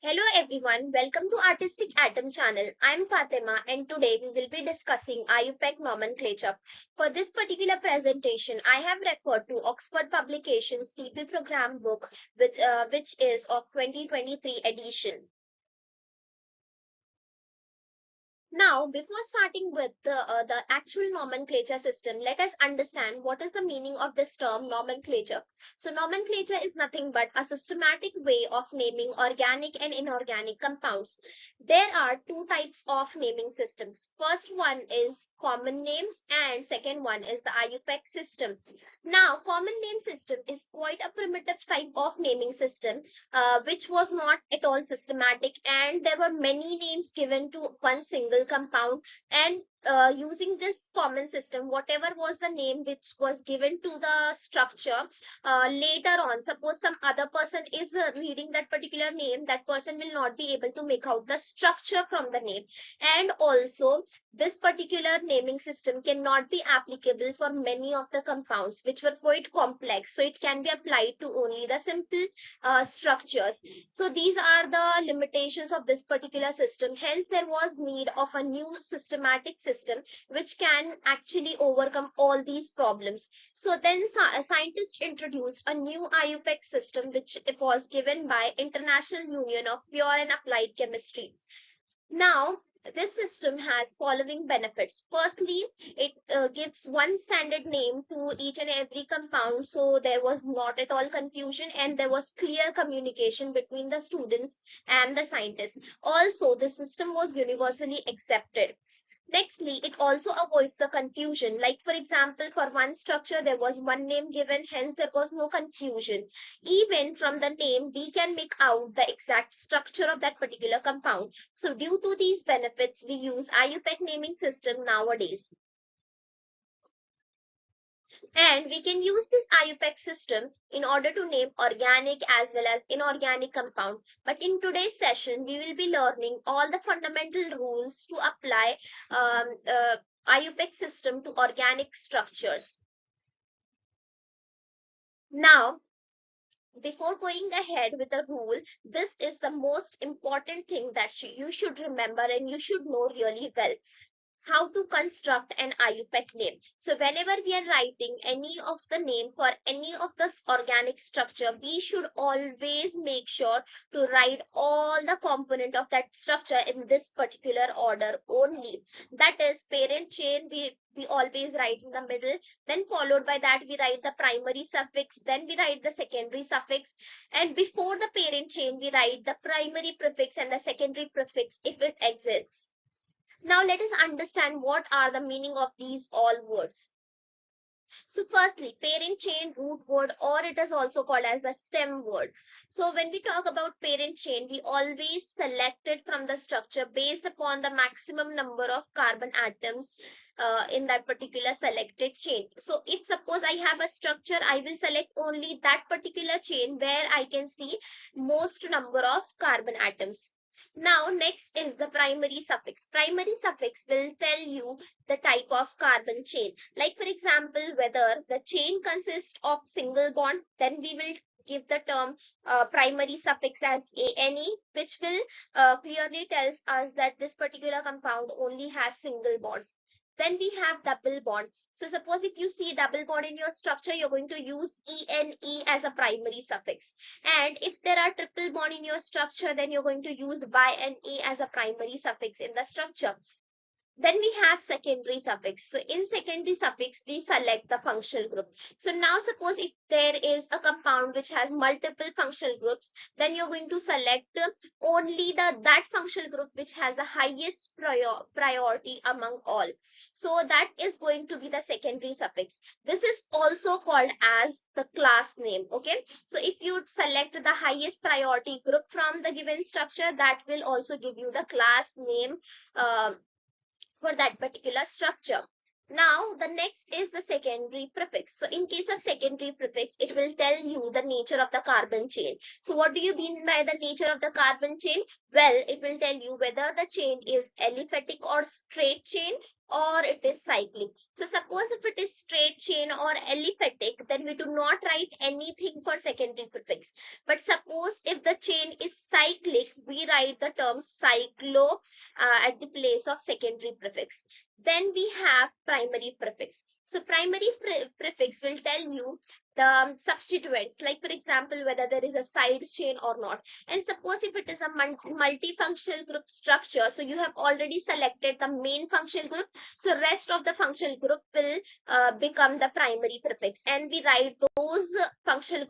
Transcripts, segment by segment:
Hello everyone, welcome to Artistic Atom channel. I'm Fatima and today we will be discussing IUPAC Nomenclature. For this particular presentation, I have referred to Oxford Publications TP Program book which is of 2023 edition. Now, before starting with the actual nomenclature system, let us understand what is the meaning of this term nomenclature. So, nomenclature is nothing but a systematic way of naming organic and inorganic compounds. There are two types of naming systems. First one is common names and second one is the IUPAC system. Now, common name system is quite a primitive type of naming system which was not at all systematic, and there were many names given to one single compound. And using this common system, whatever was the name which was given to the structure, later on, suppose some other person is reading that particular name, that person will not be able to make out the structure from the name. And also, this particular naming system cannot be applicable for many of the compounds which were quite complex, so it can be applied to only the simple structures. So these are the limitations of this particular system. Hence, there was need of a new systematic system which can actually overcome all these problems. So then scientists introduced a new IUPAC system which it was given by International Union of Pure and Applied Chemistry. Now, this system has following benefits. Firstly, it gives one standard name to each and every compound, so there was not at all confusion and there was clear communication between the students and the scientists. Also, the system was universally accepted. Nextly, it also avoids the confusion. Like, for example, for one structure, there was one name given, hence there was no confusion. Even from the name, we can make out the exact structure of that particular compound. So, due to these benefits, we use IUPAC naming system nowadays. And we can use this IUPAC system in order to name organic as well as inorganic compound. But in today's session, we will be learning all the fundamental rules to apply IUPAC system to organic structures. Now, before going ahead with the rule, this is the most important thing that you should remember and you should know really well: how to construct an IUPAC name. So whenever we are writing any of the name for any of this organic structure, we should always make sure to write all the component of that structure in this particular order only. That is, parent chain, we always write in the middle, then followed by that we write the primary suffix, then we write the secondary suffix, and before the parent chain we write the primary prefix and the secondary prefix if it exists. Now let us understand what are the meaning of these all words. So firstly, parent chain, root word, or it is also called as the stem word. So when we talk about parent chain, we always select it from the structure based upon the maximum number of carbon atoms in that particular selected chain. So if suppose I have a structure, I will select only that particular chain where I can see most number of carbon atoms. Now, next is the primary suffix. Primary suffix will tell you the type of carbon chain. Like, for example, whether the chain consists of single bond, then we will give the term primary suffix as ane, which will clearly tells us that this particular compound only has single bonds. Then we have double bonds. So suppose if you see double bond in your structure, you're going to use ene as a primary suffix. And if there are triple bond in your structure, then you're going to use YNE as a primary suffix in the structure. Then we have secondary suffix. So in secondary suffix, we select the functional group. So now suppose if there is a compound which has multiple functional groups, then you're going to select only that functional group which has the highest priority among all. So that is going to be the secondary suffix. This is also called as the class name. Okay. So if you select the highest priority group from the given structure, that will also give you the class name for that particular structure. Now, the next is the secondary prefix. So, in case of secondary prefix, it will tell you the nature of the carbon chain. So, what do you mean by the nature of the carbon chain? Well, it will tell you whether the chain is aliphatic or straight chain, or it is cyclic. So suppose if it is straight chain or aliphatic, then we do not write anything for secondary prefix. But suppose if the chain is cyclic, we write the term cyclo at the place of secondary prefix. Then we have primary prefix. So primary prefix will tell you the substituents, like for example, whether there is a side chain or not. And suppose if it is a multifunctional group structure, so you have already selected the main functional group, so rest of the functional group will become the primary prefix, and we write those functional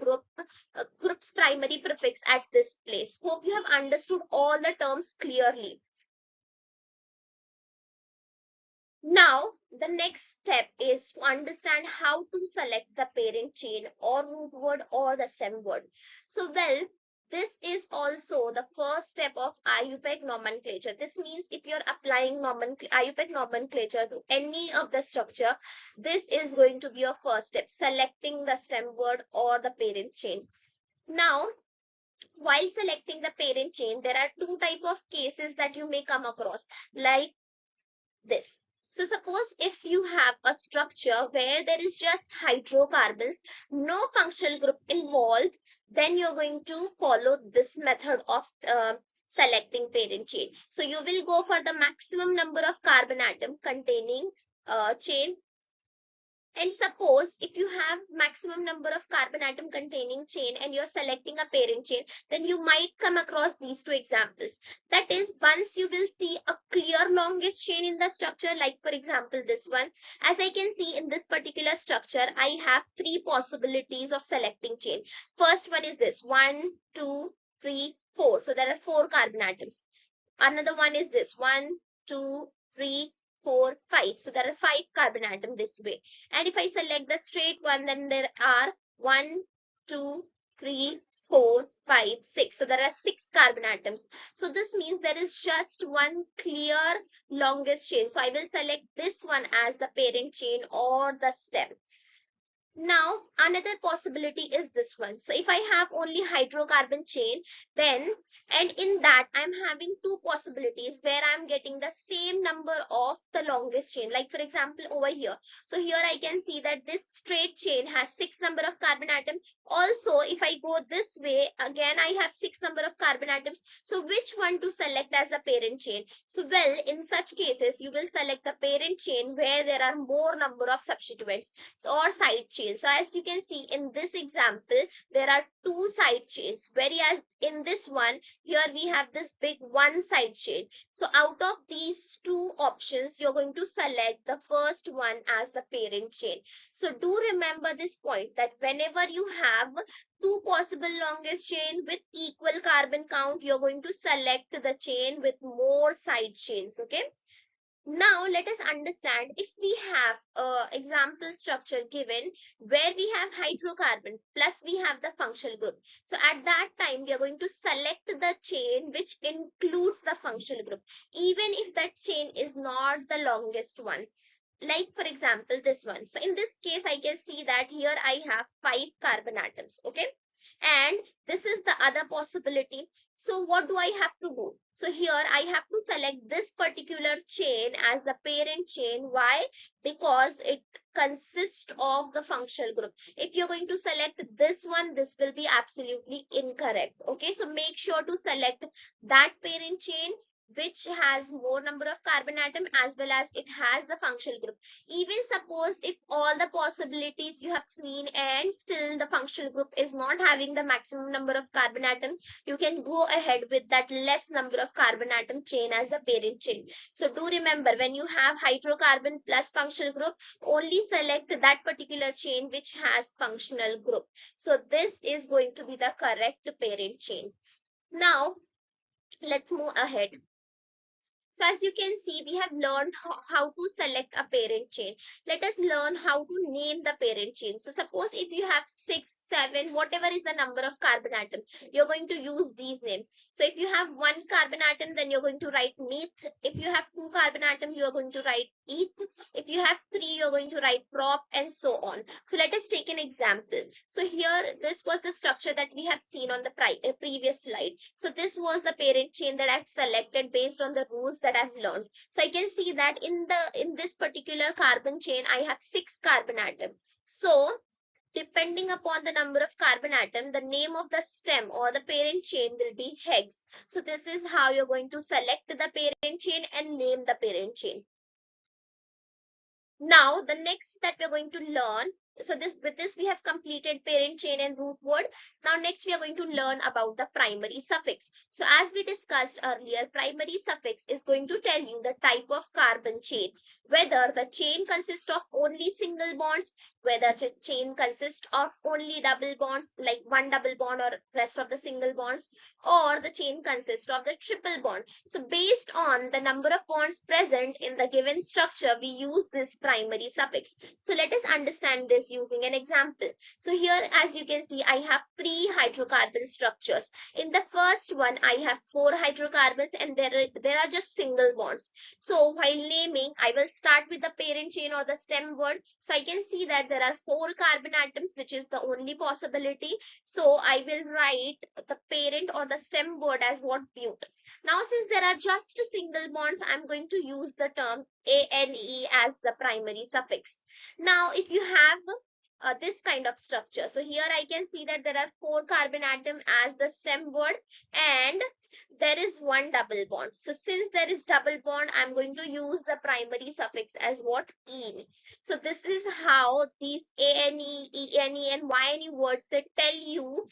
groups primary prefix at this place. Hope you have understood all the terms clearly. Now, the next step is to understand how to select the parent chain or root word or the stem word. So, well, this is also the first step of IUPAC nomenclature. This means if you're applying IUPAC nomenclature to any of the structure, this is going to be your first step, selecting the stem word or the parent chain. Now, while selecting the parent chain, there are two type of cases that you may come across, like this. So suppose if you have a structure where there is just hydrocarbons, no functional group involved, then you're going to follow this method of selecting parent chain. So you will go for the maximum number of carbon atom containing chain. And suppose if you have maximum number of carbon atom containing chain and you're selecting a parent chain, then you might come across these two examples. That is, once you will see a clear longest chain in the structure, like for example this one. As I can see in this particular structure, I have three possibilities of selecting chain. First one is this, 1, 2, 3, 4. So there are 4 carbon atoms. Another one is this, 1, 2, 3, 4, 5. So there are 5 carbon atoms this way. And if I select the straight one, then there are 1, 2, 3, 4, 5, 6. So there are 6 carbon atoms. So this means there is just one clear longest chain. So I will select this one as the parent chain or the stem. Now, another possibility is this one. So if I have only hydrocarbon chain, then, and in that I'm having two possibilities where I'm getting the same number of the longest chain. Like for example, over here. So here I can see that this straight chain has 6 number of carbon atoms. Also, if I go this way, again, I have 6 number of carbon atoms. So which one to select as the parent chain? So well, in such cases, you will select the parent chain where there are more number of substituents or side chains. So as you can see in this example, there are 2 side chains, whereas in this one, here we have this big one side chain. So out of these 2 options, you're going to select the first one as the parent chain. So do remember this point, that whenever you have 2 possible longest chain with equal carbon count, you're going to select the chain with more side chains, okay? Now let us understand, if we have example structure given where we have hydrocarbon plus we have the functional group. So at that time we are going to select the chain which includes the functional group, even if that chain is not the longest one. Like for example this one. So in this case I can see that here I have 5 carbon atoms, okay? And this is the other possibility. So what do I have to do? So here I have to select this particular chain as the parent chain. Why? Because it consists of the functional group. If you're going to select this one, this will be absolutely incorrect. Okay, so make sure to select that parent chain which has more number of carbon atom as well as it has the functional group. Even suppose if all the possibilities you have seen and still the functional group is not having the maximum number of carbon atom, you can go ahead with that less number of carbon atom chain as the parent chain. So do remember, when you have hydrocarbon plus functional group, only select that particular chain which has functional group. So this is going to be the correct parent chain. Now let's move ahead. So as you can see, we have learned how to select a parent chain. Let us learn how to name the parent chain. So suppose if you have 6, 7, whatever is the number of carbon atom, you're going to use these names. So if you have 1 carbon atom, then you're going to write meth. If you have 2 carbon atom, you're going to write eth. If you have 3, you're going to write prop, and so on. So let us take an example. So here, this was the structure that we have seen on the previous slide. So this was the parent chain that I've selected based on the rules that I've learned. So I can see that in this particular carbon chain, I have 6 carbon atoms. So depending upon the number of carbon atom, the name of the stem or the parent chain will be hex. So this is how you're going to select the parent chain and name the parent chain. Now, the next that we're going to learn, so with this we have completed parent chain and root word. Now next we are going to learn about the primary suffix. So as we discussed earlier, primary suffix is going to tell you the type of carbon chain, whether the chain consists of only single bonds, whether the chain consists of only double bonds, like one double bond or rest of the single bonds, or the chain consists of the triple bond. So based on the number of bonds present in the given structure, we use this primary suffix. So let us understand this using an example. So here, as you can see, I have 3 hydrocarbon structures. In the first one, I have 4 hydrocarbons and there are just single bonds. So while naming, I will start with the parent chain or the stem word. So I can see that there are 4 carbon atoms, which is the only possibility. So I will write the parent or the stem word as what, bute. Now since there are just single bonds, I'm going to use the term ane as the primary suffix. Now if you have this kind of structure, so here I can see that there are 4 carbon atom as the stem word and there is one double bond. So since there is double bond, I'm going to use the primary suffix as what, ene. So this is how these ane, ene and yne words, they tell you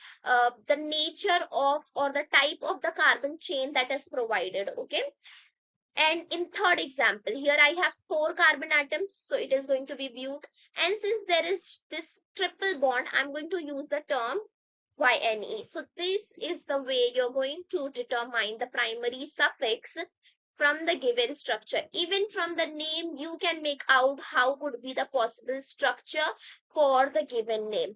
the nature of or the type of the carbon chain that is provided. Okay. And in third example, here I have 4 carbon atoms, so it is going to be bute. And since there is this triple bond, I'm going to use the term yne. So this is the way you're going to determine the primary suffix from the given structure. Even from the name, you can make out how could be the possible structure for the given name.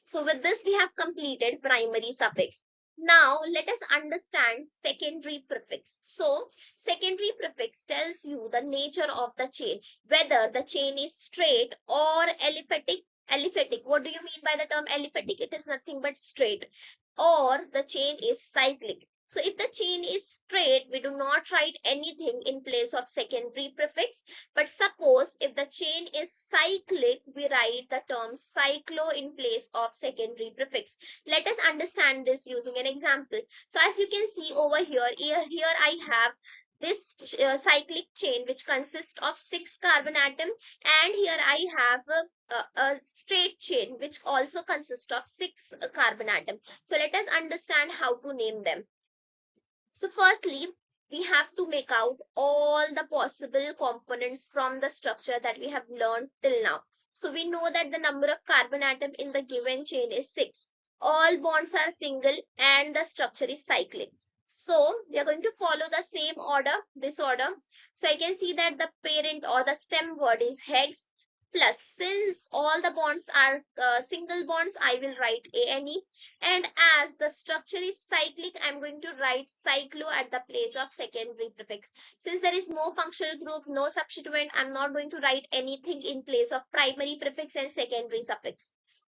So with this, we have completed primary suffix. Now let us understand secondary prefix. So secondary prefix tells you the nature of the chain, whether the chain is straight or aliphatic. Aliphatic, what do you mean by the term aliphatic? It is nothing but straight. Or the chain is cyclic. So if the chain is straight, we do not write anything in place of secondary prefix. But suppose if the chain is cyclic, we write the term cyclo in place of secondary prefix. Let us understand this using an example. So as you can see over here, I have this cyclic chain which consists of 6 carbon atom, and here I have a straight chain which also consists of 6 carbon atom. So let us understand how to name them. So firstly, we have to make out all the possible components from the structure that we have learned till now. So we know that the number of carbon atom in the given chain is 6. All bonds are single and the structure is cyclic. So we are going to follow the same order, this order. So I can see that the parent or the stem word is hex. Plus, since all the bonds are single bonds, I will write ane. And as the structure is cyclic, I'm going to write cyclo at the place of secondary prefix. Since there is no functional group, no substituent, I'm not going to write anything in place of primary prefix and secondary suffix.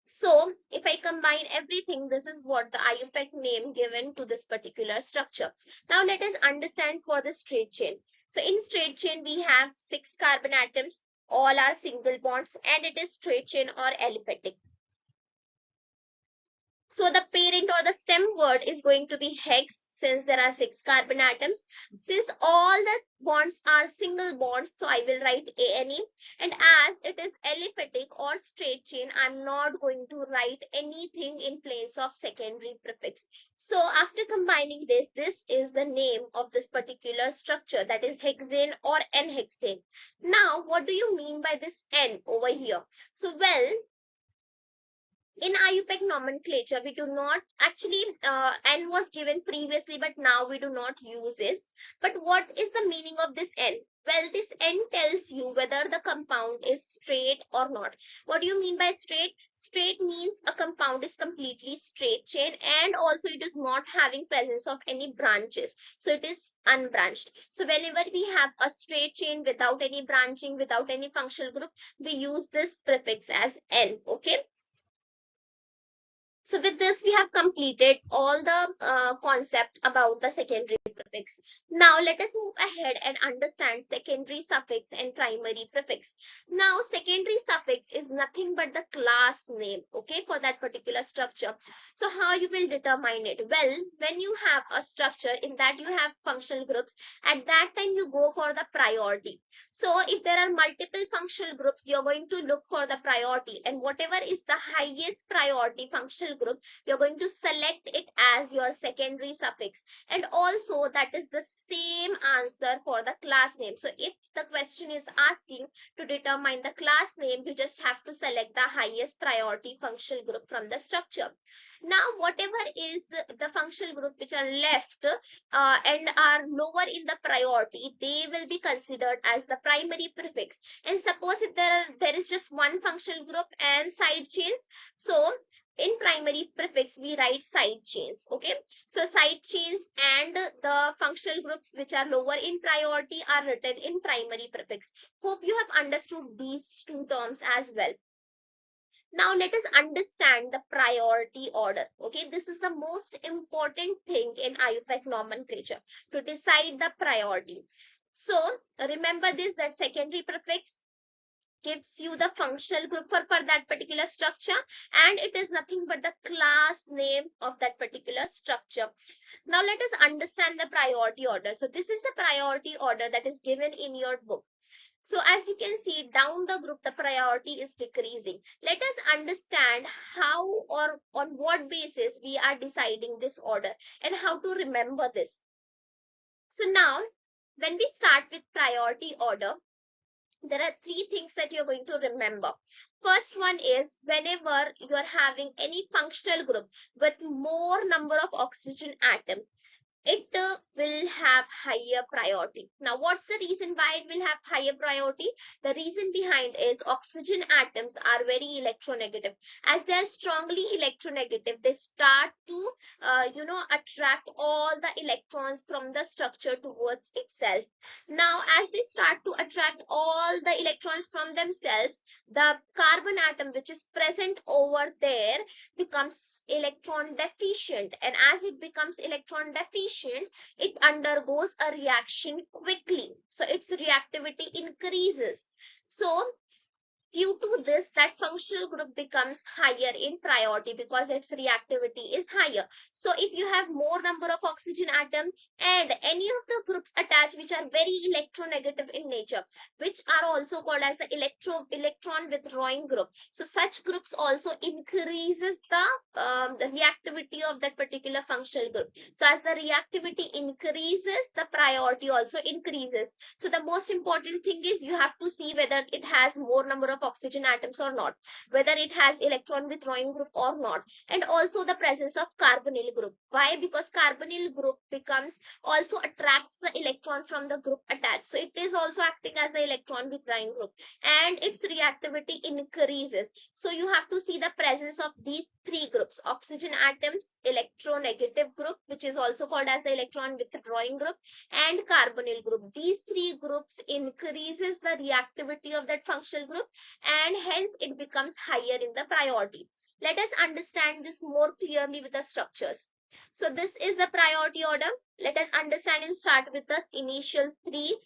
So if I combine everything, this is what the IUPAC name given to this particular structure. Now let us understand for the straight chain. So in straight chain, we have 6 carbon atoms. All are single bonds and it is straight chain or aliphatic. So the parent or the stem word is going to be hex since there are 6 carbon atoms. Since all the bonds are single bonds, so I will write ane. And as it is aliphatic or straight chain, I'm not going to write anything in place of secondary prefix. So after combining this, this is the name of this particular structure, that is hexane or n-hexane. Now, what do you mean by this n over here? So, well, in IUPAC nomenclature, we do not actually, N was given previously, but now we do not use this. But what is the meaning of this N? Well, this N tells you whether the compound is straight or not. What do you mean by straight? Straight means a compound is completely straight chain and also it is not having presence of any branches. So it is unbranched. So whenever we have a straight chain without any branching, without any functional group, we use this prefix as N. Okay. So with this, we have completed all the concept about the secondary prefix. Now let us move ahead and understand secondary suffix and primary prefix. Now secondary suffix is nothing but the class name, okay, for that particular structure. So how you will determine it? Well, when you have a structure in that you have functional groups, at that time you go for the priority. So if there are multiple functional groups, you're going to look for the priority, and whatever is the highest priority functional group, you're going to select it as your secondary suffix. And also that is the same answer for the class name. So if the question is asking to determine the class name, you just have to select the highest priority functional group from the structure. Now whatever is the functional group which are left and are lower in the priority, they will be considered as the primary prefix. And suppose if there is just one functional group and side chains, so in primary prefix we write side chains. Okay, so side chains and the functional groups which are lower in priority are written in primary prefix. Hope you have understood these two terms as well. Now let us understand the priority order. Okay, this is the most important thing in IUPAC nomenclature, to decide the priority. So remember this, that secondary prefix gives you the functional group for that particular structure, and it is nothing but the class name of that particular structure. Now let us understand the priority order. So this is the priority order that is given in your book. So as you can see down the group, the priority is decreasing. Let us understand how or on what basis we are deciding this order and how to remember this. So now when we start with priority order, there are three things that you're going to remember. First one is, whenever you're having any functional group with more number of oxygen atom, it will have higher priority. Now what's the reason why it will have higher priority? The reason behind is oxygen atoms are very electronegative. As they are strongly electronegative, they start to attract all the electrons from the structure towards itself. Now as they start to attract all the electrons from themselves, the carbon atom which is present over there becomes electron deficient, and as it becomes electron deficient, it undergoes a reaction quickly, so its reactivity increases. So due to this, that functional group becomes higher in priority because its reactivity is higher. So if you have more number of oxygen atom and any of the groups attached which are very electronegative in nature, which are also called as the electron withdrawing group, so such groups also increases the reactivity of that particular functional group. So as the reactivity increases, the priority also increases. So the most important thing is you have to see whether it has more number of oxygen atoms or not, whether it has electron withdrawing group or not, and also the presence of carbonyl group. Why? Because carbonyl group becomes also attracts the electron from the group attached. So it is also acting as the electron withdrawing group, and its reactivity increases. So you have to see the presence of these three groups: oxygen atoms, electronegative group, which is also called as the electron withdrawing group, and carbonyl group. These three groups increases the reactivity of that functional group, and hence it becomes higher in the priority. Let us understand this more clearly with the structures. So this is the priority order. Let us understand and start with the initial three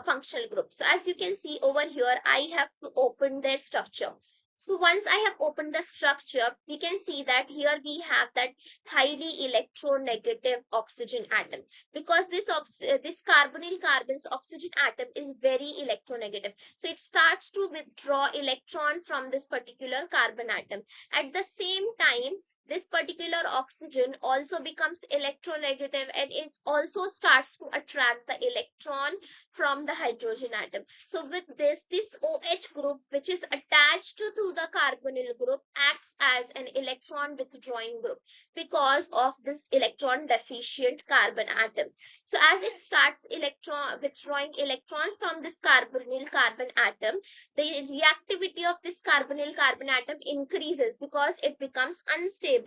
functional groups. So as you can see over here, I have to open their structure. So once I have opened the structure, we can see that here we have that highly electronegative oxygen atom, because this carbonyl carbon's oxygen atom is very electronegative. So it starts to withdraw electron from this particular carbon atom. At the same time, this particular oxygen also becomes electronegative, and it also starts to attract the electron from the hydrogen atom. So with this OH group, which is attached to the carbonyl group, acts as an electron withdrawing group because of this electron deficient carbon atom. So as it starts withdrawing electrons from this carbonyl carbon atom, the reactivity of this carbonyl carbon atom increases because it becomes unstable.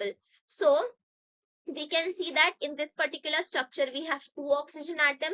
So we can see that in this particular structure we have two oxygen atom,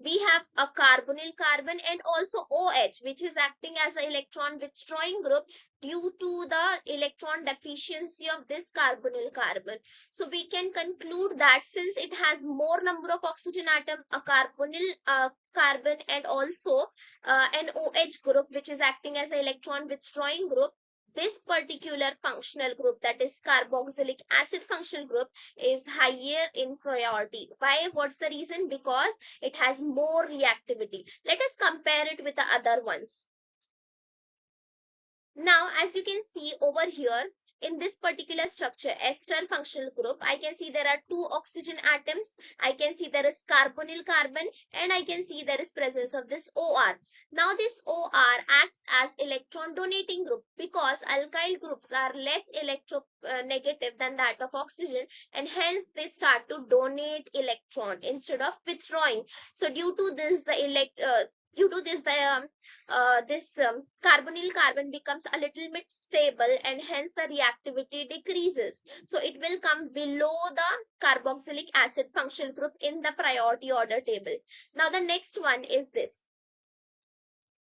we have a carbonyl carbon and also OH, which is acting as an electron withdrawing group due to the electron deficiency of this carbonyl carbon. So we can conclude that since it has more number of oxygen atom, a carbonyl carbon and also an OH group which is acting as an electron withdrawing group, this particular functional group, that is carboxylic acid functional group, is higher in priority. Why? What's the reason? Because it has more reactivity. Let us compare it with the other ones. Now, as you can see over here, in this particular structure, ester functional group, I can see there are two oxygen atoms. I can see there is carbonyl carbon and I can see there is presence of this OR. Now, this OR acts as electron donating group because alkyl groups are less electronegative than that of oxygen, and hence they start to donate electron instead of withdrawing. So, due to this, this carbonyl carbon becomes a little bit stable and hence the reactivity decreases. So it will come below the carboxylic acid functional group in the priority order table. Now the next one is this.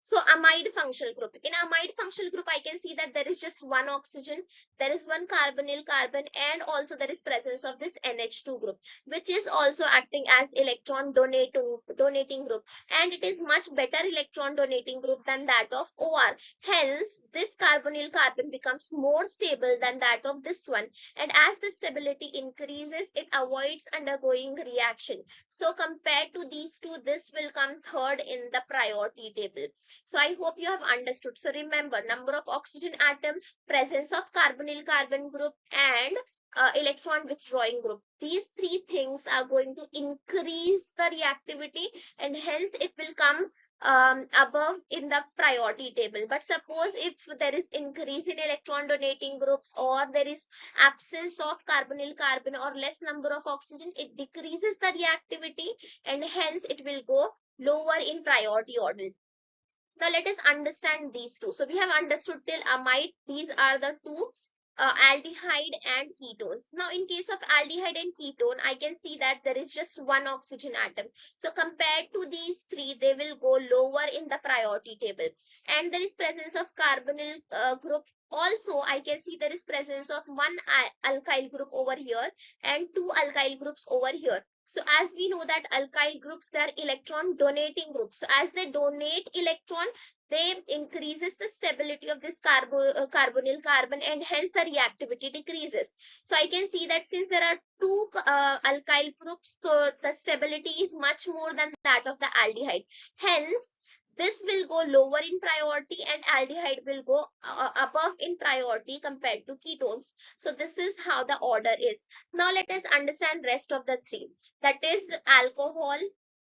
So amide functional group. In amide functional group, I can see that there is just one oxygen, there is one carbonyl carbon, and also there is presence of this NH2 group, which is also acting as electron donating group, and it is much better electron donating group than that of OR. Hence, this carbonyl carbon becomes more stable than that of this one, and as the stability increases, it avoids undergoing reaction. So compared to these two, this will come third in the priority table. So I hope you have understood. So remember, number of oxygen atom, presence of carbonyl carbon group, and electron withdrawing group. These three things are going to increase the reactivity, and hence it will come above in the priority table. But suppose if there is increase in electron donating groups, or there is absence of carbonyl carbon or less number of oxygen, it decreases the reactivity and hence it will go lower in priority order. Now let us understand these two. So we have understood till amide. These are the two, aldehyde and ketones. Now in case of aldehyde and ketone, I can see that there is just one oxygen atom. So compared to these three, they will go lower in the priority table. And there is presence of carbonyl group. Also, I can see there is presence of one alkyl group over here and two alkyl groups over here. So as we know that alkyl groups, they are electron donating groups. So as they donate electron, they increases the stability of this carbonyl carbon, and hence the reactivity decreases. So I can see that since there are two alkyl groups, so the stability is much more than that of the aldehyde. Hence, this will go lower in priority and aldehyde will go above in priority compared to ketones. So this is how the order is. Now let us understand rest of the three. That is alcohol,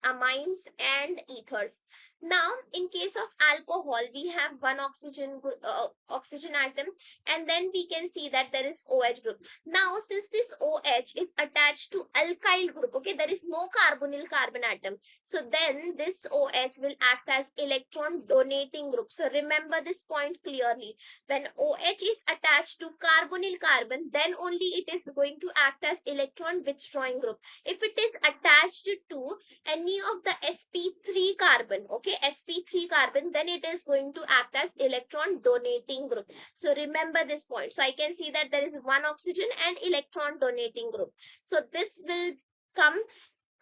amines and ethers. Now in case of alcohol, we have one oxygen atom, and then we can see that there is OH group. Now since this OH is attached to alkyl group, okay, there is no carbonyl carbon atom, so then this OH will act as electron donating group. So remember this point clearly. When OH is attached to carbonyl carbon, then only it is going to act as electron withdrawing group. If it is attached to any of the sp3 carbon, okay, sp3 carbon, then it is going to act as electron donating group. So remember this point. So I can see that there is one oxygen and electron donating group. So this will come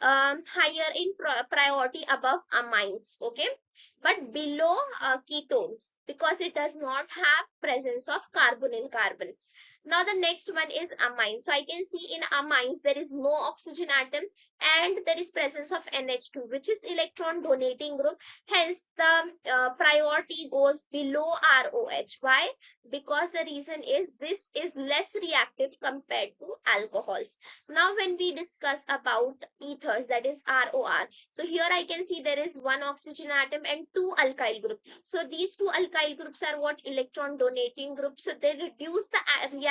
higher in priority above amines, okay, but below ketones because it does not have presence of carbonyl carbon. Now the next one is amines. So I can see in amines there is no oxygen atom and there is presence of NH2, which is electron donating group. Hence the priority goes below ROH. Why? Because the reason is this is less reactive compared to alcohols. Now when we discuss about ethers, that is ROR. So here I can see there is one oxygen atom and two alkyl groups. So these two alkyl groups are what? Electron donating groups. So they reduce the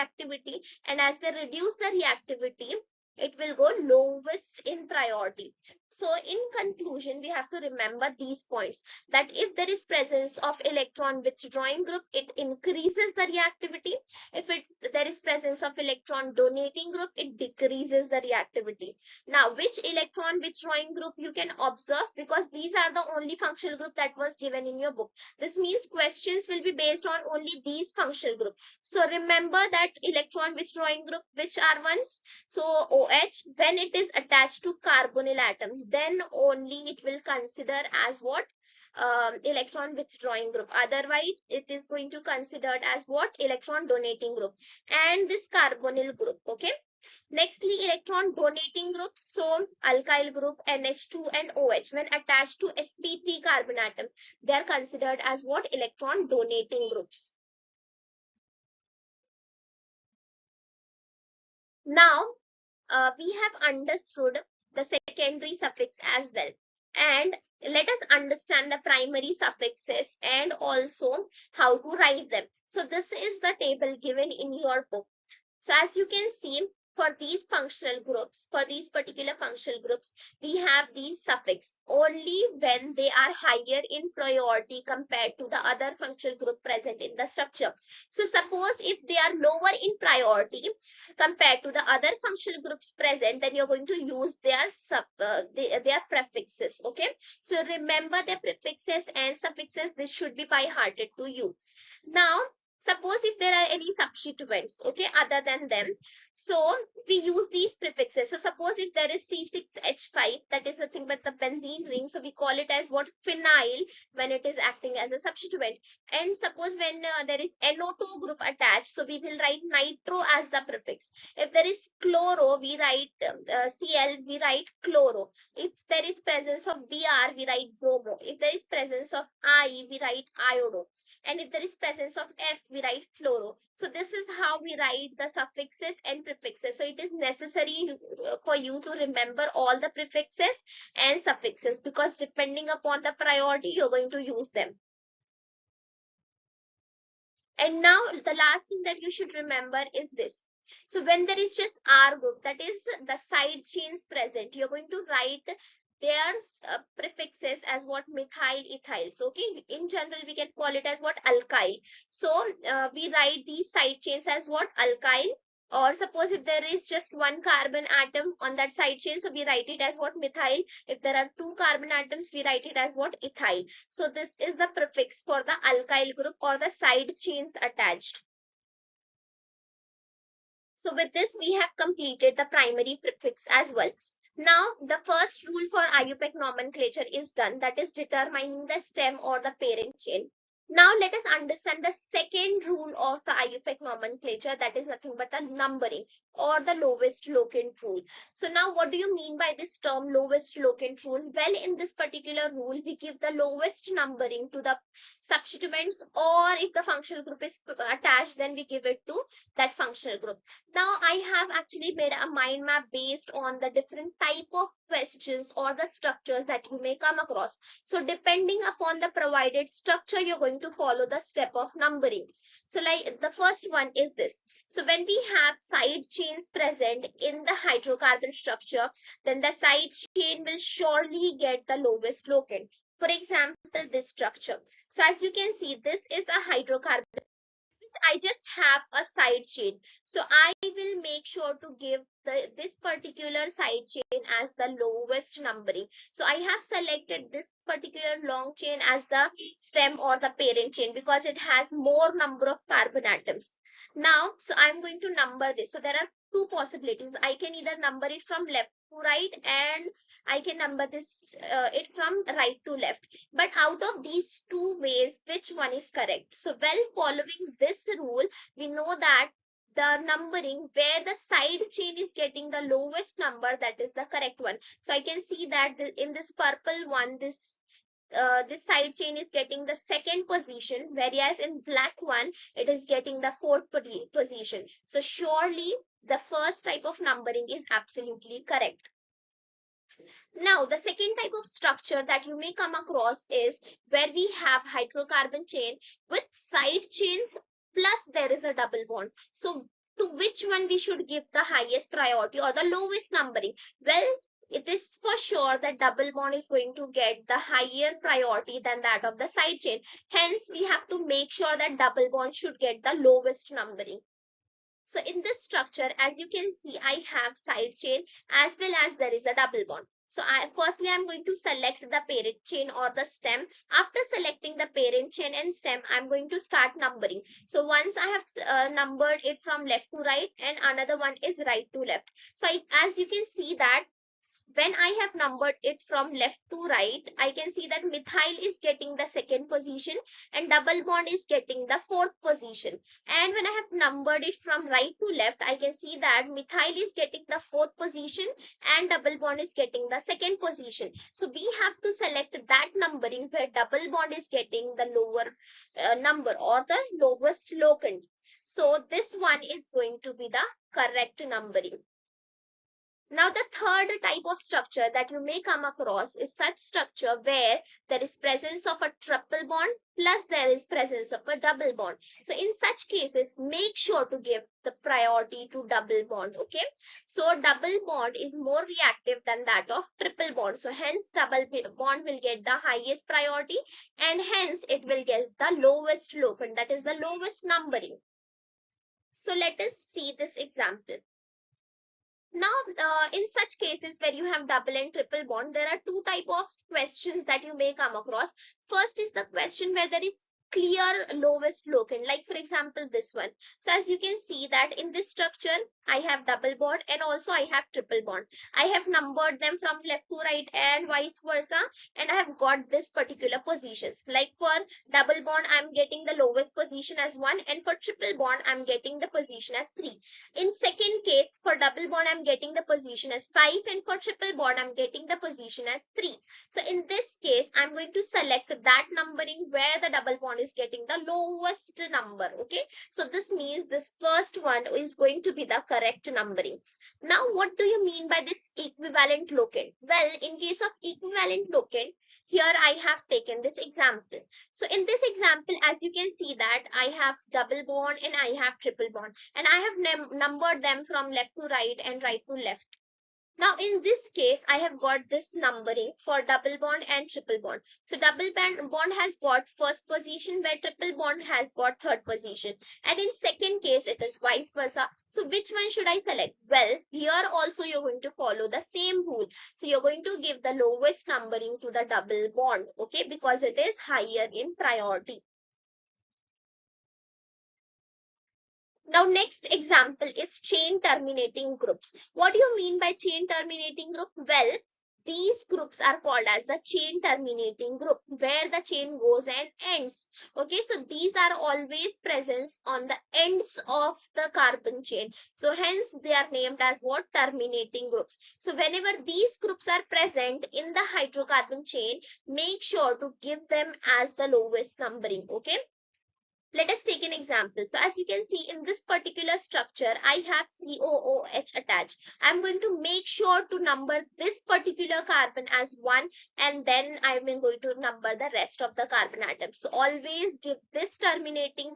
reactivity, and as they reduce the reactivity, it will go lowest in priority. So in conclusion, we have to remember these points, that if there is presence of electron withdrawing group, it increases the reactivity. If there is presence of electron donating group, it decreases the reactivity. Now, which electron withdrawing group you can observe, because these are the only functional group that was given in your book. This means questions will be based on only these functional group. So remember that electron withdrawing group, which are ones? So OH, when it is attached to carbonyl atom, then only it will consider as what? Electron withdrawing group. Otherwise, it is going to considered as what? Electron donating group. And this carbonyl group, okay? Nextly, electron donating groups. So alkyl group NH2 and OH, when attached to sp3 carbon atom, they are considered as what? Electron donating groups. Now, we have understood the secondary suffix as well. And let us understand the primary suffixes and also how to write them. So this is the table given in your book. So as you can see, for these functional groups, for these particular functional groups, we have these suffix only when they are higher in priority compared to the other functional group present in the structure. So suppose if they are lower in priority compared to the other functional groups present, then you're going to use their prefixes. Okay. So remember the prefixes and suffixes. This should be by hearted to you. Now, suppose if there are any substituents, okay, other than them, so we use these prefixes. So suppose if there is C6H5, that is nothing but the benzene ring, so we call it as what? Phenyl, when it is acting as a substituent. And suppose when there is NO2 group attached, so we will write nitro as the prefix. If there is chloro, we write Cl, we write chloro. If there is presence of Br, we write bromo. If there is presence of I, we write iodo. And if there is presence of F, we write fluoro. So this is how we write the suffixes and prefixes. So it is necessary for you to remember all the prefixes and suffixes, because depending upon the priority, you're going to use them. And now the last thing that you should remember is this. So when there is just R group, that is the side chains present, you're going to write their prefixes as what? Methyl, ethyl. So okay, in general we can call it as what? Alkyl. So we write these side chains as what? Alkyl. Or suppose if there is just one carbon atom on that side chain, so we write it as what? Methyl. If there are two carbon atoms, we write it as what? Ethyl. So this is the prefix for the alkyl group or the side chains attached. So with this, we have completed the primary prefix as well. Now, the first rule for IUPAC nomenclature is done, that is determining the stem or the parent chain. Now, let us understand the second rule of the IUPAC nomenclature, that is nothing but the numbering or the lowest locant rule. So now, what do you mean by this term lowest locant rule? Well, in this particular rule, we give the lowest numbering to the substituents, or if the functional group is attached, then we give it to that functional group. Now, I have actually made a mind map based on the different type of questions or the structures that you may come across. So depending upon the provided structure, you're going to follow the step of numbering. So like the first one is this. So when we have side chains present in the hydrocarbon structure, then the side chain will surely get the lowest locant. For example, this structure. So as you can see, this is a hydrocarbon. I just have a side chain. So I will make sure to give this particular side chain as the lowest numbering. So I have selected this particular long chain as the stem or the parent chain because it has more number of carbon atoms. Now, so I'm going to number this. So there are two possibilities. I can either number it from left to right, and I can number this it from right to left. But out of these two ways, which one is correct? So well, following this rule, we know that the numbering where the side chain is getting the lowest number, that is the correct one. So I can see that in this purple one, this side chain is getting the second position, whereas in black one, it is getting the fourth position. So surely the first type of numbering is absolutely correct. Now, the second type of structure that you may come across is where we have hydrocarbon chain with side chains plus there is a double bond. So, to which one we should give the highest priority or the lowest numbering? Well, it is for sure that double bond is going to get the higher priority than that of the side chain. Hence, we have to make sure that double bond should get the lowest numbering. So in this structure, as you can see, I have side chain as well as there is a double bond. So firstly, I'm going to select the parent chain or the stem. After selecting the parent chain and stem, I'm going to start numbering. So once I have numbered it from left to right and another one is right to left. So as you can see that when I have numbered it from left to right, I can see that methyl is getting the second position and double bond is getting the fourth position. And when I have numbered it from right to left, I can see that methyl is getting the fourth position and double bond is getting the second position. So we have to select that numbering where double bond is getting the lower number or the lowest locant. So this one is going to be the correct numbering. Now, the third type of structure that you may come across is such structure where there is presence of a triple bond plus there is presence of a double bond. So, in such cases, make sure to give the priority to double bond. Okay. So, double bond is more reactive than that of triple bond. So, hence double bond will get the highest priority and hence it will get the lowest locant, that is the lowest numbering. So, let us see this example. Now, in such cases where you have double and triple bond, there are two type of questions that you may come across. First is the question where there is clear lowest locant, like for example this one. So as you can see that in this structure I have double bond and also I have triple bond. I have numbered them from left to right and vice versa, and I have got this particular positions. Like for double bond I'm getting the lowest position as 1 and for triple bond I'm getting the position as 3. In second case, for double bond, I'm getting the position as 5 and for triple bond, I'm getting the position as 3. So in this case, I'm going to select that numbering where the double bond is getting the lowest number. Okay. So this means this first one is going to be the correct numbering. Now, what do you mean by this equivalent locant? Well, in case of equivalent locant, here I have taken this example. So in this example, as you can see that I have double bond and I have triple bond and I have numbered them from left to right and right to left. Now, in this case, I have got this numbering for double bond and triple bond. So, double bond has got first position where triple bond has got third position. And in second case, it is vice versa. So, which one should I select? Well, here also you're going to follow the same rule. So, you're going to give the lowest numbering to the double bond, okay, because it is higher in priority. Now, next example is chain terminating groups. What do you mean by chain terminating group? Well, these groups are called as the chain terminating group, where the chain goes and ends. Okay, so these are always present on the ends of the carbon chain. So hence they are named as what? Terminating groups. So whenever these groups are present in the hydrocarbon chain, make sure to give them as the lowest numbering. Okay. Let us take an example. So as you can see in this particular structure, I have COOH attached. I'm going to make sure to number this particular carbon as 1 and then I'm going to number the rest of the carbon atoms. So always give this terminating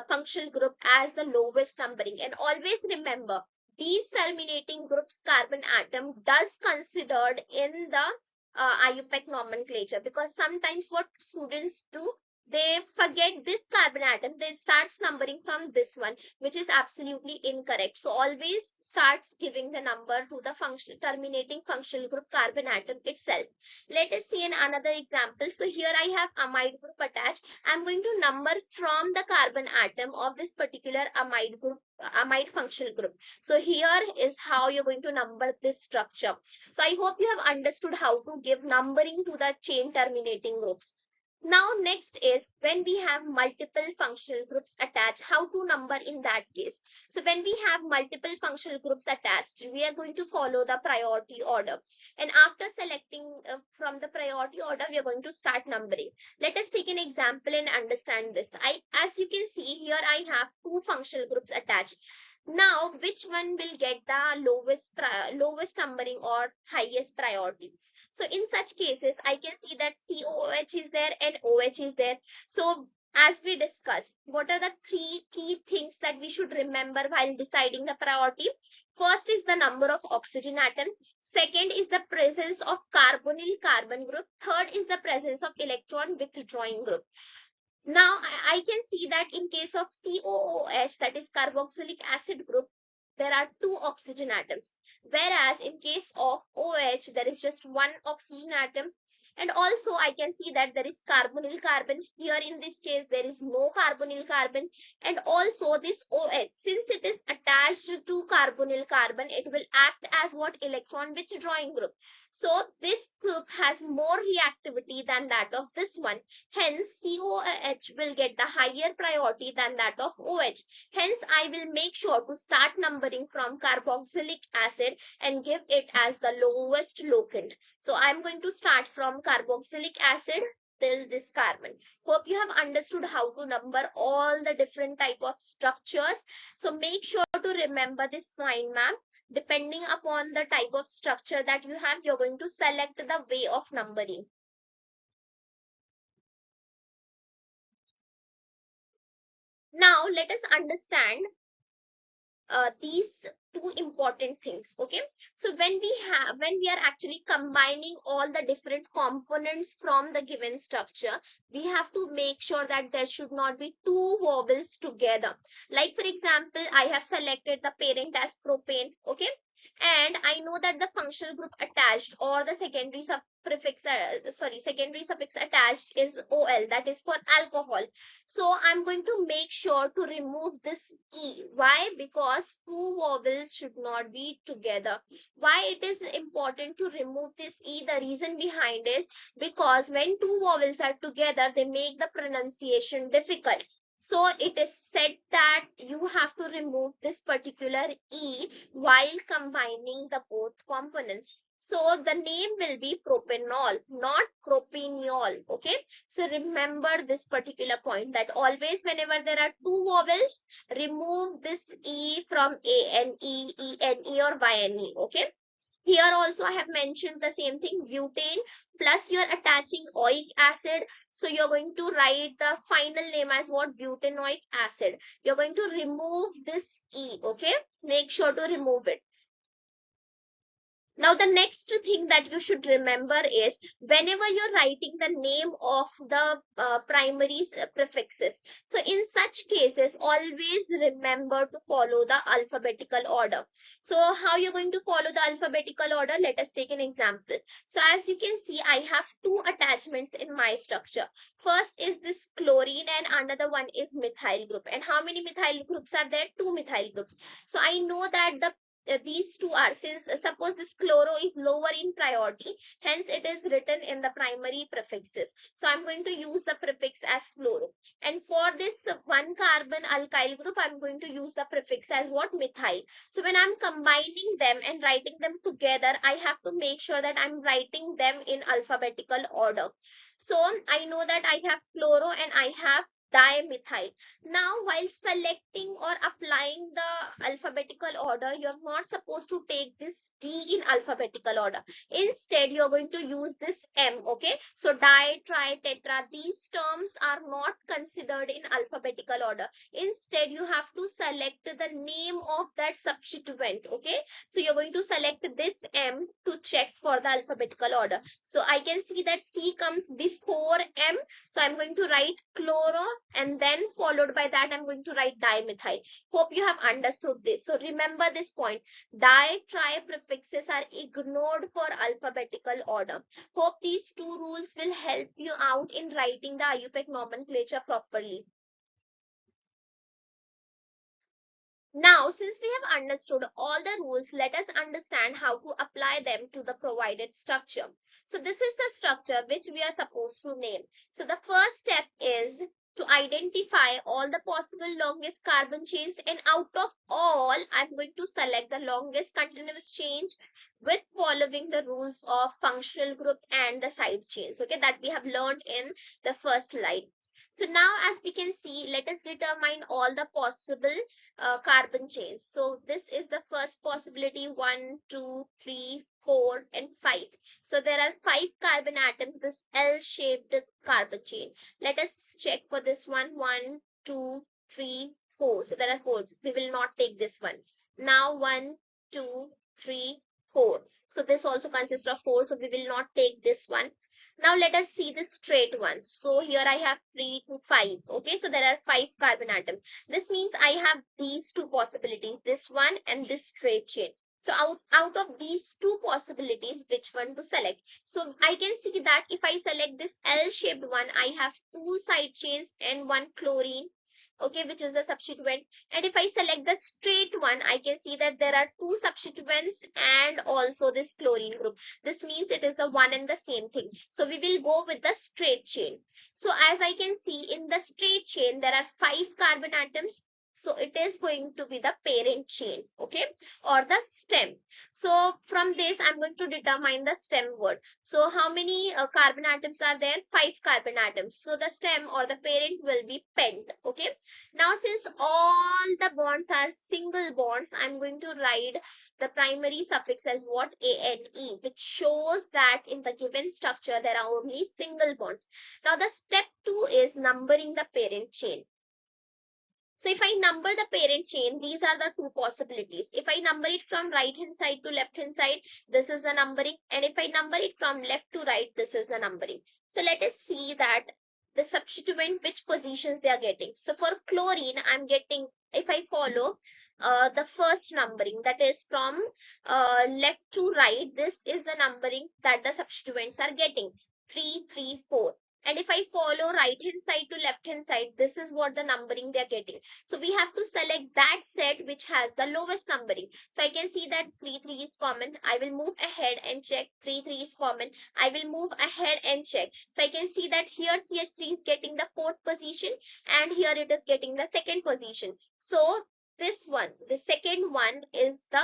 functional group as the lowest numbering, and always remember these terminating groups carbon atom does considered in the IUPAC nomenclature, because sometimes what students do, they forget this carbon atom, they starts numbering from this one, which is absolutely incorrect. So always starts giving the number to the function terminating functional group carbon atom itself. Let us see another example. So here I have amide group attached. I'm going to number from the carbon atom of this particular amide group, amide functional group. So here is how you're going to number this structure. So I hope you have understood how to give numbering to the chain terminating groups. Now, next is when we have multiple functional groups attached, how to number in that case. So when we have multiple functional groups attached, we are going to follow the priority order. And after selecting from the priority order, we are going to start numbering. Let us take an example and understand this. As you can see here, I have two functional groups attached. Now, which one will get the lowest numbering or highest priority? So in such cases, I can see that COOH is there and OH is there. So as we discussed, what are the three key things that we should remember while deciding the priority? First is the number of oxygen atom. Second is the presence of carbonyl carbon group. Third is the presence of electron withdrawing group. Now I can see that in case of COOH, that is carboxylic acid group, there are two oxygen atoms. Whereas in case of OH, there is just one oxygen atom. And also I can see that there is carbonyl carbon. Here in this case, there is no carbonyl carbon. And also this OH, since it is attached to carbonyl carbon, it will act as what? Electron withdrawing group. So this group has more reactivity than that of this one. Hence, COH will get the higher priority than that of OH. Hence, I will make sure to start numbering from carboxylic acid and give it as the lowest locant. So, I am going to start from carboxylic acid till this carbon. Hope you have understood how to number all the different type of structures. So, make sure to remember this mind map. Depending upon the type of structure that you have, you're going to select the way of numbering. Now let us understand these two important things. Okay, so when we are actually combining all the different components from the given structure, we have to make sure that there should not be two vowels together. Like for example, I have selected the parent as propane. Okay, and I know that the functional group attached or the secondary suffix attached is ol, that is for alcohol. So I'm going to make sure to remove this E. Why? Because two vowels should not be together. Why it is important to remove this E? The reason behind is because when two vowels are together, they make the pronunciation difficult. So it is said that you have to remove this particular E while combining the both components. So the name will be propanol, not propineol. Okay. So remember this particular point, that always whenever there are two vowels, remove this E from A-N-E, E-N-E or Y-N-E. Okay. Here also I have mentioned the same thing, butane, plus you're attaching oic acid. So you're going to write the final name as what? Butanoic acid. You're going to remove this E. Okay. Make sure to remove it. Now, the next thing that you should remember is whenever you're writing the name of the primary prefixes. So, in such cases, always remember to follow the alphabetical order. So, how you're going to follow the alphabetical order? Let us take an example. So, as you can see, I have two attachments in my structure. First is this chlorine and another one is methyl group. And how many methyl groups are there? Two methyl groups. So, I know that these two are, since suppose this chloro is lower in priority, hence it is written in the primary prefixes. So I'm going to use the prefix as chloro. And for this one carbon alkyl group, I'm going to use the prefix as what? Methyl. So when I'm combining them and writing them together, I have to make sure that I'm writing them in alphabetical order. So I know that I have chloro and I have dimethyl. Now, while selecting or applying the alphabetical order, you're not supposed to take this D in alphabetical order. Instead, you're going to use this M, okay? So, di, tri, tetra, these terms are not considered in alphabetical order. Instead, you have to select the name of that substituent, okay? So, you're going to select this M to check for the alphabetical order. So, I can see that C comes before M. So, I'm going to write chloro, and then followed by that I'm going to write dimethyl. Hope you have understood this. So remember this point, di, tri prefixes are ignored for alphabetical order. Hope these two rules will help you out in writing the IUPAC nomenclature properly. Now, since we have understood all the rules, let us understand how to apply them to the provided structure. So this is the structure which we are supposed to name. So the first step is to identify all the possible longest carbon chains, and out of all, I'm going to select the longest continuous chain with following the rules of functional group and the side chains, okay, that we have learned in the first slide. So now as we can see, let us determine all the possible carbon chains. So this is the first possibility, 1, 2, 3, 4, and 5. So there are 5 carbon atoms, this L-shaped carbon chain. Let us check for this one, 1, 2, 3, 4. So there are 4. We will not take this one. Now 1, 2, 3, 4. So this also consists of 4, so we will not take this one. Now let us see the straight one. So here I have 3 to 5. Okay, so there are 5 carbon atoms. This means I have these two possibilities, this one and this straight chain. So out of these two possibilities, which one to select? So I can see that if I select this L-shaped one, I have two side chains and one chlorine, okay, which is the substituent. And if I select the straight one, I can see that there are two substituents and also this chlorine group. This means it is the one and the same thing. So we will go with the straight chain. So as I can see in the straight chain, there are 5 carbon atoms. So it is going to be the parent chain, okay, or the stem. So from this, I'm going to determine the stem word. So how many carbon atoms are there? 5 carbon atoms. So the stem or the parent will be pent, okay. Now since all the bonds are single bonds, I'm going to write the primary suffix as what? ANE, which shows that in the given structure there are only single bonds. Now the step 2 is numbering the parent chain. So if I number the parent chain, these are the two possibilities. If I number it from right hand side to left hand side, this is the numbering. And if I number it from left to right, this is the numbering. So let us see that the substituent, which positions they are getting. So for chlorine, I'm getting, if I follow the first numbering, that is from left to right, this is the numbering that the substituents are getting. 3, 3, 4. And if I follow right hand side to left hand side, this is what the numbering they are getting. So we have to select that set which has the lowest numbering. So I can see that 3, 3 is common. I will move ahead and check 3, 3 is common. I will move ahead and check. So I can see that here CH3 is getting the 4th position and here it is getting the 2nd position. So this one, the second one is the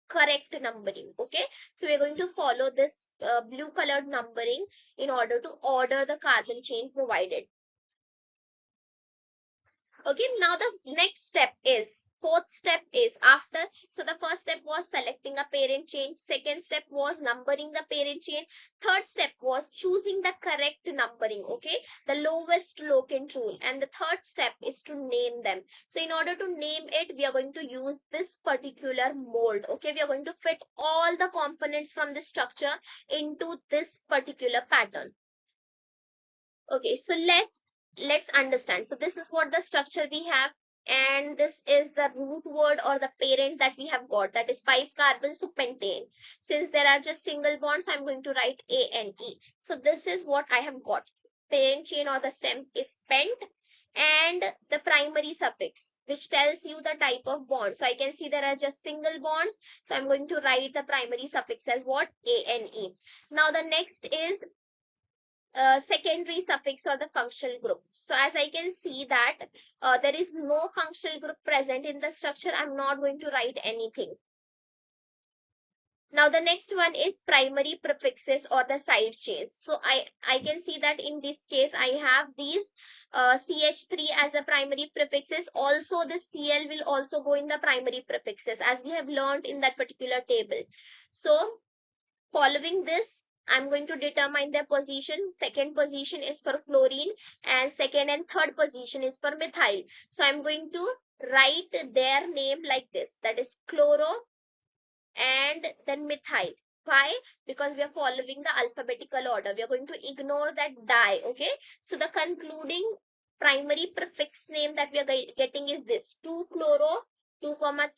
correct numbering, okay. So we're going to follow this blue colored numbering in order to order the carbon chain provided. Okay, now the next step is, fourth step is after, so the first step was selecting a parent chain, second step was numbering the parent chain, third step was choosing the correct numbering, okay, the lowest locant rule, and the third step is to name them. So in order to name it, we are going to use this particular mold, okay, we are going to fit all the components from the structure into this particular pattern. Okay, so let's understand. So this is what the structure we have, and this is the root word or the parent that we have got, that is 5 carbon, so pentane. Since there are just single bonds, I'm going to write ANE. So this is what I have got. Parent chain or the stem is pent, and the primary suffix, which tells you the type of bond. So I can see there are just single bonds, so I'm going to write the primary suffix as what? ANE. Now the next is secondary suffix or the functional group. So as I can see that there is no functional group present in the structure, I'm not going to write anything. Now the next one is primary prefixes or the side chains. So I can see that in this case I have these CH3 as the primary prefixes. Also the Cl will also go in the primary prefixes as we have learned in that particular table. So following this, I'm going to determine their position. Second position is for chlorine and second and third position is for methyl. So I'm going to write their name like this, that is chloro and then methyl. Why? Because we are following the alphabetical order. We are going to ignore that di, okay? So the concluding primary prefix name that we are getting is this, 2-chloro, 2,3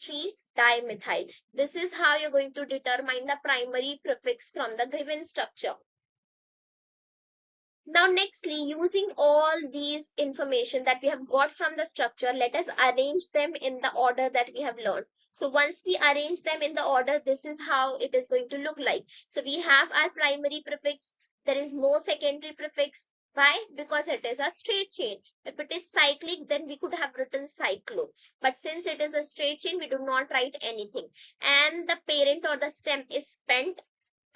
dimethyl. This is how you're going to determine the primary prefix from the given structure. Now, nextly, using all these information that we have got from the structure, let us arrange them in the order that we have learned. So once we arrange them in the order, this is how it is going to look like. So we have our primary prefix. There is no secondary prefix. Why? Because it is a straight chain. If it is cyclic, then we could have written cyclo. But since it is a straight chain, we do not write anything. And the parent or the stem is spent.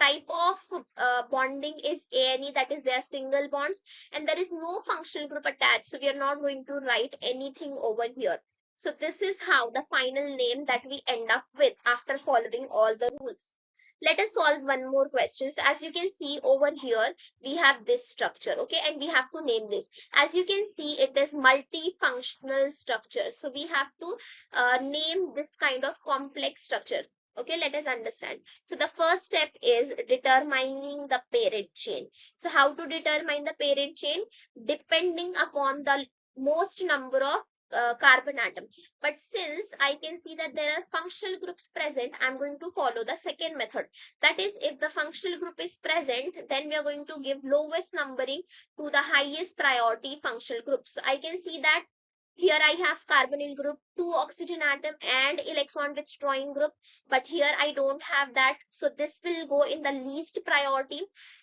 Type of bonding is ANE, that is, they are single bonds, and there is no functional group attached, so we are not going to write anything over here. So this is how the final name that we end up with after following all the rules. Let us solve one more question. So as you can see over here, we have this structure, okay, and we have to name this. As you can see, it is multifunctional structure, so we have to name this kind of complex structure. Okay, let us understand. So the first step is determining the parent chain. So how to determine the parent chain? Depending upon the most number of carbon atom. But since I can see that there are functional groups present, I'm going to follow the second method. That is, if the functional group is present, then we are going to give lowest numbering to the highest priority functional group. So I can see that here I have carbonyl group, two oxygen atom and electron withdrawing group, but here I don't have that. So this will go in the least priority.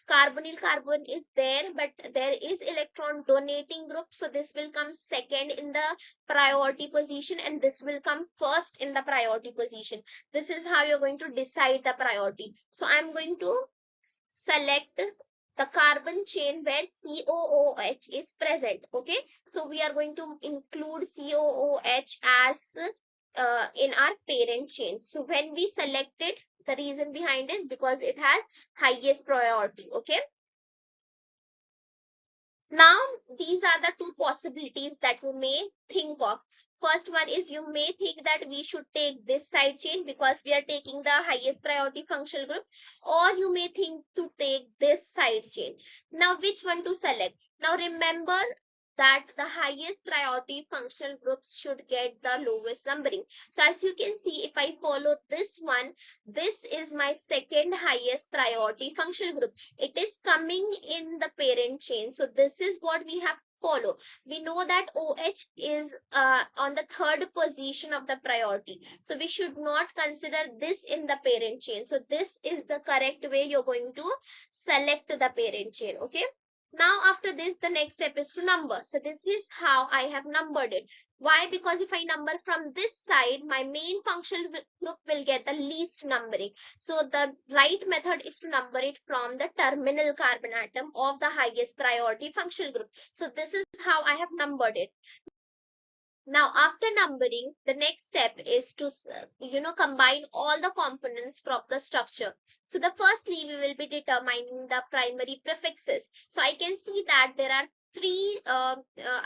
Carbonyl carbon is there, but there is electron donating group. So this will come second in the priority position and this will come first in the priority position. This is how you're going to decide the priority. So I'm going to select the carbon chain where COOH is present. Okay, so we are going to include COOH as in our parent chain. So when we select it, the reason behind is because it has highest priority. Okay, now these are the two possibilities that you may think of. First one is you may think that we should take this side chain because we are taking the highest priority functional group, or you may think to take this side chain. Now which one to select? Now remember that the highest priority functional groups should get the lowest numbering. So as you can see, if I follow this one, this is my second highest priority functional group. It is coming in the parent chain. So this is what we have follow. We know that OH is on the third position of the priority. So we should not consider this in the parent chain. So this is the correct way you're going to select the parent chain. Okay. Now after this, the next step is to number. So this is how I have numbered it. Why? Because if I number from this side, my main functional group will get the least numbering. So the right method is to number it from the terminal carbon atom of the highest priority functional group. So this is how I have numbered it. Now, after numbering, the next step is to, combine all the components from the structure. So the firstly, we will be determining the primary prefixes. So I can see that there are three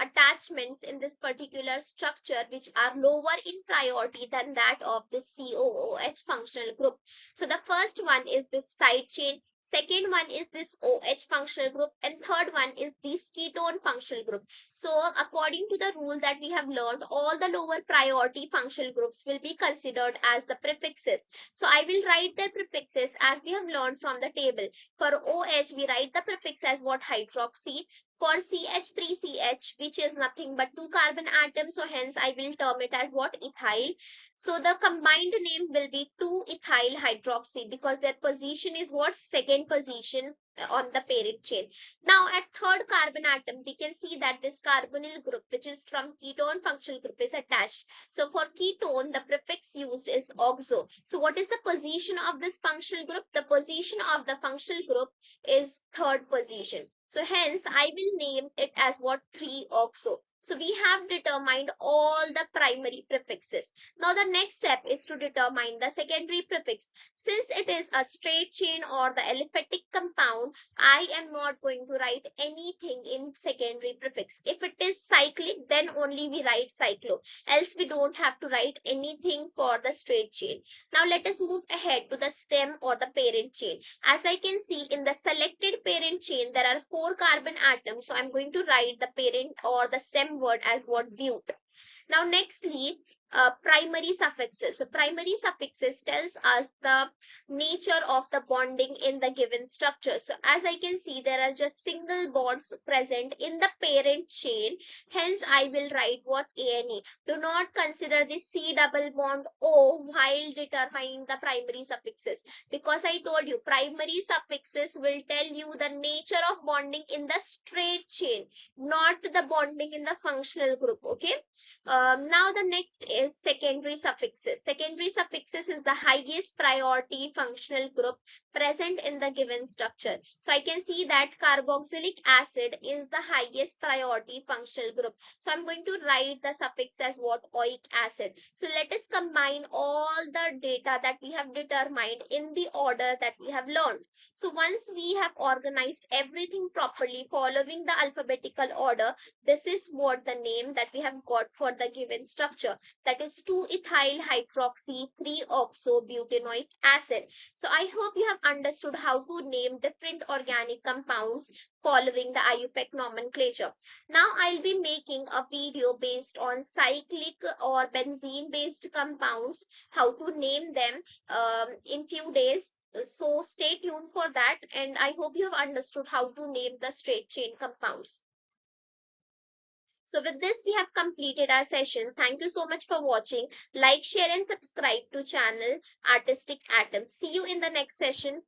attachments in this particular structure which are lower in priority than that of the COOH functional group. So the first one is this side chain. Second one is this OH functional group, and third one is this ketone functional group. So according to the rule that we have learned, all the lower priority functional groups will be considered as the prefixes. So I will write their prefixes as we have learned from the table. For OH, we write the prefix as what? Hydroxy. For CH3CH, which is nothing but two carbon atoms, so hence I will term it as what? Ethyl. So the combined name will be 2-ethyl hydroxy because their position is what? Second position on the parent chain. Now at third carbon atom, we can see that this carbonyl group, which is from ketone functional group, is attached. So for ketone, the prefix used is oxo. So what is the position of this functional group? The position of the functional group is third position. So hence I will name it as what? 3-oxo. So we have determined all the primary prefixes. Now the next step is to determine the secondary prefix. Since it is a straight chain or the aliphatic compound, I am not going to write anything in secondary prefix. If it is cyclic, then only we write cyclo. Else we don't have to write anything for the straight chain. Now let us move ahead to the stem or the parent chain. As I can see in the selected parent chain, there are 4 carbon atoms. So I'm going to write the parent or the stem word as what? Bute. Now, nextly, primary suffixes. So, primary suffixes tells us the nature of the bonding in the given structure. So, as I can see, there are just single bonds present in the parent chain. Hence, I will write what? ANE. Do not consider the C double bond O while determining the primary suffixes. Because I told you, primary suffixes will tell you the nature of bonding in the straight chain, not the bonding in the functional group. Okay. Now the next is secondary suffixes. Secondary suffixes is the highest priority functional group present in the given structure. So I can see that carboxylic acid is the highest priority functional group. So I'm going to write the suffix as what? Oic acid. So let us combine all the data that we have determined in the order that we have learned. So once we have organized everything properly following the alphabetical order, this is what the name that we have got for the given structure. that is 2-ethyl hydroxy 3-oxobutanoic acid. So I hope you have understood how to name different organic compounds following the IUPAC nomenclature. Now I'll be making a video based on cyclic or benzene based compounds, how to name them in few days. So stay tuned for that, and I hope you have understood how to name the straight chain compounds. So with this, we have completed our session. Thank you so much for watching. Like, share and subscribe to channel Artistic Atoms. See you in the next session.